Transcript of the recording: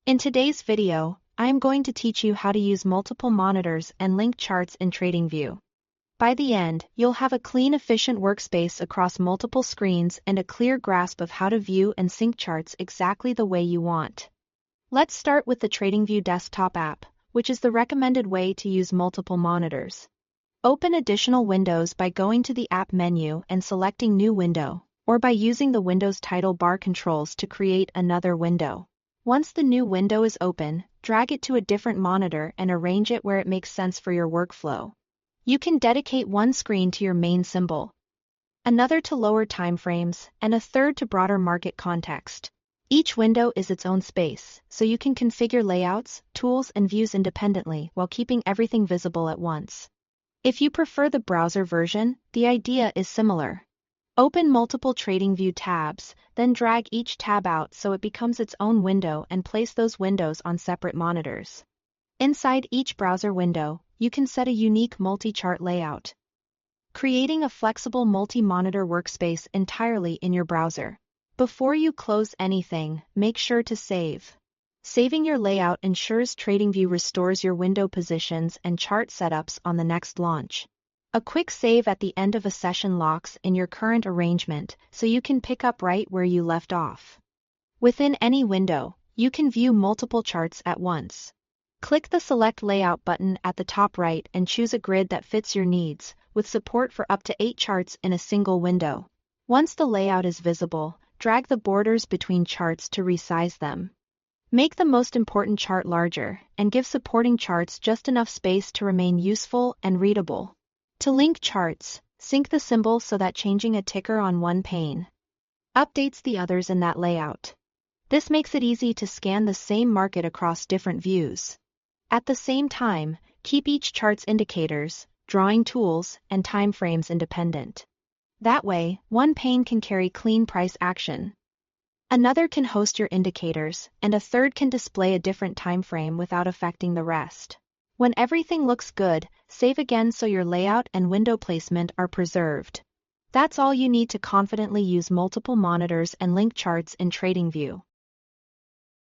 In today's video, I am going to teach you how to use multiple monitors and link charts in Tradingview. By the end, you'll have a clean, efficient workspace across multiple screens and a clear grasp of how to view and sync charts exactly the way you want. Let's start with the Tradingview desktop app, which is the recommended way to use multiple monitors. Open additional windows by going to the app menu and selecting New Window, or by using the Windows title bar controls to create another window. Once the new window is open, drag it to a different monitor and arrange it where it makes sense for your workflow. You can dedicate one screen to your main symbol, another to lower timeframes, and a third to broader market context. Each window is its own space, so you can configure layouts, tools, and views independently while keeping everything visible at once. If you prefer the browser version, the idea is similar. Open multiple Tradingview tabs, then drag each tab out so it becomes its own window and place those windows on separate monitors. Inside each browser window, you can set a unique multi-chart layout, creating a flexible multi-monitor workspace entirely in your browser. Before you close anything, make sure to save. Saving your layout ensures Tradingview restores your window positions and chart setups on the next launch. A quick save at the end of a session locks in your current arrangement so you can pick up right where you left off. Within any window, you can view multiple charts at once. Click the Select Layout button at the top right and choose a grid that fits your needs, with support for up to 8 charts in a single window. Once the layout is visible, drag the borders between charts to resize them. Make the most important chart larger, and give supporting charts just enough space to remain useful and readable. To link charts, sync the symbol so that changing a ticker on one pane updates the others in that layout. This makes it easy to scan the same market across different views. At the same time, keep each chart's indicators, drawing tools, and timeframes independent. That way, one pane can carry clean price action, another can host your indicators, and a third can display a different timeframe without affecting the rest. When everything looks good, save again so your layout and window placement are preserved. That's all you need to confidently use multiple monitors and link charts in Tradingview.